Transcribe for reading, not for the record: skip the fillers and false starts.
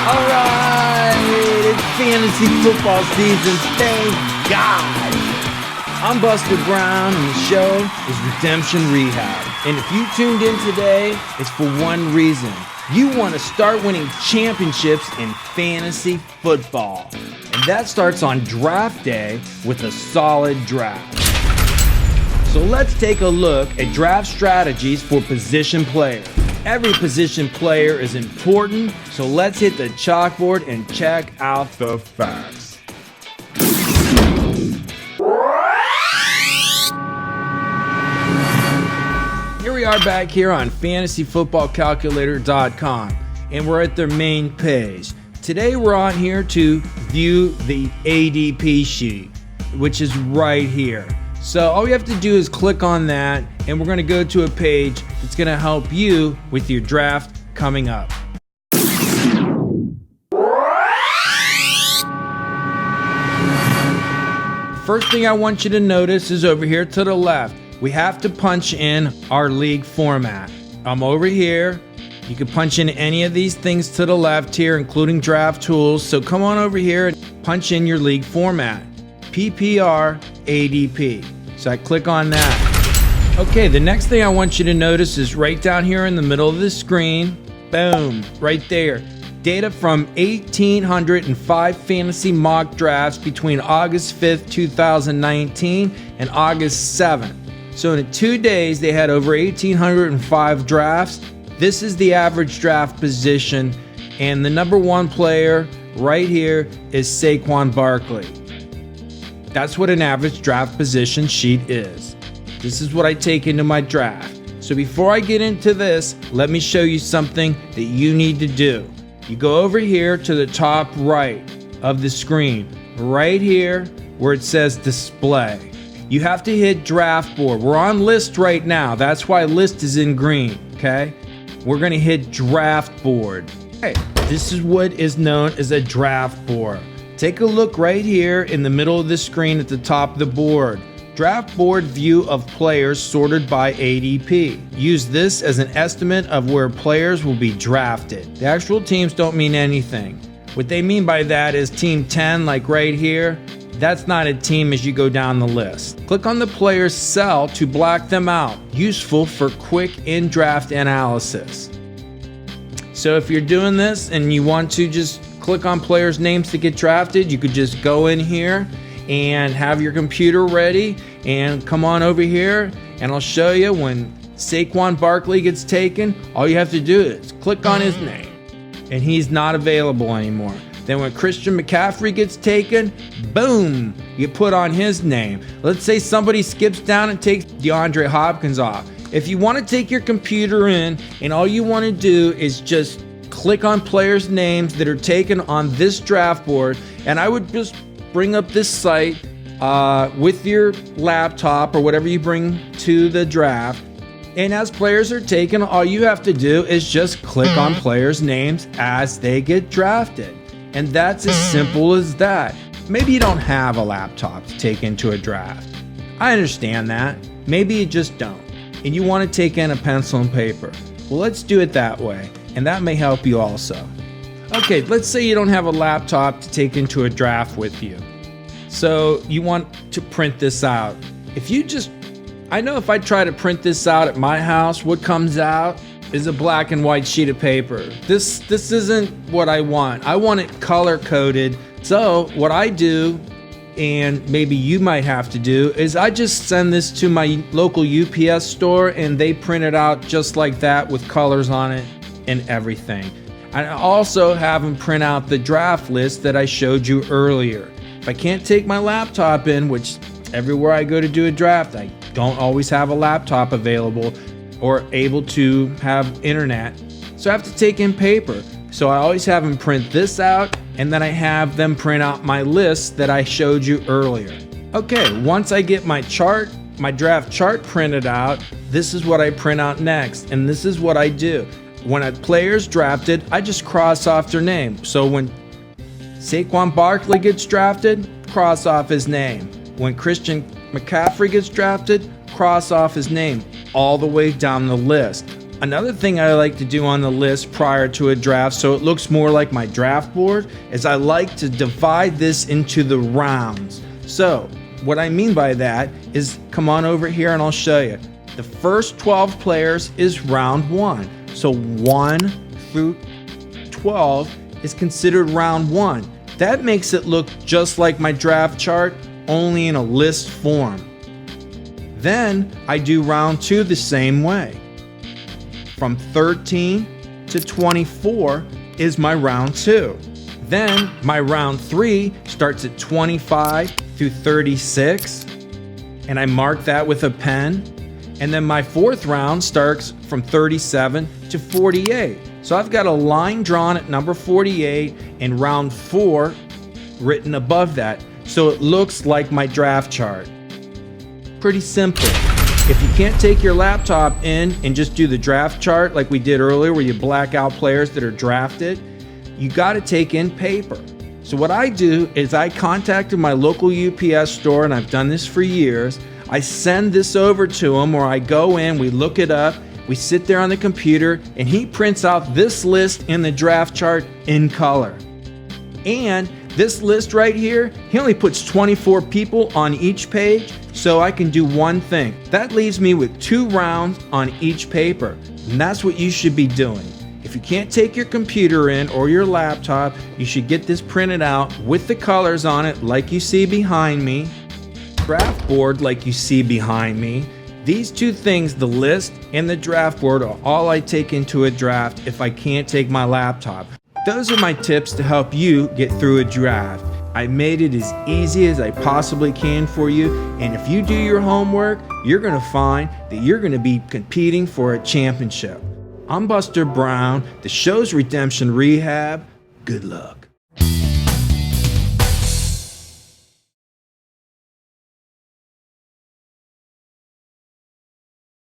Alright, it's fantasy football season, thank God. I'm Buster Brown and the show is Redemption Rehab. And if you tuned in today, it's for one reason. You want to start winning championships in fantasy football. And that starts on draft day with a solid draft. So let's take a look at draft strategies for position players. Every position player is important, so let's hit the chalkboard and check out the facts. Here we are back here on fantasyfootballcalculator.com, and we're at their main page. Today we're on here to view the ADP sheet, which is right here. So all you have to do is click on that, and we're going to go to a page that's going to help you with your draft coming up. First thing I want you to notice is over here to the left. We have to punch in our league format. I'm over here. You can punch in any of these things to the left here, including draft tools. So come on over here and punch in your league format. PPR ADP. So I click on that. Okay, the next thing I want you to notice is right down here in the middle of the screen. Boom, right there. Data from 1,805 fantasy mock drafts between August 5th, 2019 and August 7th. So in 2 days, they had over 1,805 drafts. This is the average draft position. And the number one player right here is Saquon Barkley. That's what an average draft position sheet is. This is what I take into my draft. So before I get into this, let me show you something that you need to do. You go over here to the top right of the screen, right here where it says display. You have to hit draft board. We're on list right now. That's why list is in green, okay? We're gonna hit draft board. Okay, this is what is known as a draft board. Take a look right here in the middle of the screen at the top of the board. Draft board view of players sorted by ADP. Use this as an estimate of where players will be drafted. The actual teams don't mean anything. What they mean by that is team 10, like right here, that's not a team as you go down the list. Click on the player's cell to black them out. Useful for quick in-draft analysis. So if you're doing this and you want to just click on players' names to get drafted, you could just go in here and have your computer ready and come on over here and I'll show you when Saquon Barkley gets taken. All you have to do is click on his name and he's not available anymore. Then when Christian McCaffrey gets taken, boom, you put on his name. Let's say somebody skips down and takes DeAndre Hopkins off. If you want to take your computer in and all you want to do is just click on players' names that are taken on this draft board, and I would just bring up this site with your laptop or whatever you bring to the draft. And as players are taken, all you have to do is just click on players' names as they get drafted. And that's as simple as that. Maybe you don't have a laptop to take into a draft. I understand that. Maybe you just don't. And you want to take in a pencil and paper. Well, let's do it that way. And that may help you also. Okay, let's say you don't have a laptop to take into a draft with you. So you want to print this out. I know if I try to print this out at my house, what comes out is a black and white sheet of paper. This isn't what I want. I want it color coded. So what I do, and maybe you might have to do, is I just send this to my local UPS store and they print it out just like that with colors on it and everything. I also have them print out the draft list that I showed you earlier. If I can't take my laptop in, which everywhere I go to do a draft, I don't always have a laptop available or able to have internet, so I have to take in paper. So I always have them print this out, and then I have them print out my list that I showed you earlier. Okay, once I get my chart, my draft chart printed out, this is what I print out next, and this is what I do. When a player's drafted, I just cross off their name. So when Saquon Barkley gets drafted, cross off his name. When Christian McCaffrey gets drafted, cross off his name all the way down the list. Another thing I like to do on the list prior to a draft so it looks more like my draft board is I like to divide this into the rounds. So what I mean by that is, come on over here and I'll show you. The first 12 players is round 1. So 1 through 12 is considered round 1. That makes it look just like my draft chart, only in a list form. Then I do round 2 the same way. From 13 to 24 is my round 2. Then my round 3 starts at 25 through 36, and I mark that with a pen. And then my 4th round starts from 37 to 48. So I've got a line drawn at number 48 and round 4 written above that, so it looks like my draft chart. Pretty simple. If you can't take your laptop in and just do the draft chart like we did earlier where you black out players that are drafted, you got to take in paper. So what I do is I contacted my local UPS store, and I've done this for years. I send this over to him, or I go in, we look it up, we sit there on the computer, and he prints out this list in the draft chart in color. And this list right here, he only puts 24 people on each page, so I can do one thing. That leaves me with 2 rounds on each paper, and that's what you should be doing. If you can't take your computer in or your laptop, you should get this printed out with the colors on it like you see behind me, draft board like you see behind me. These 2 things, the list and the draft board, are all I take into a draft if I can't take my laptop. Those are my tips to help you get through a draft. I made it as easy as I possibly can for you, and if you do your homework, you're going to find that you're going to be competing for a championship. I'm Buster Brown, the show's Redemption Rehab. Good luck.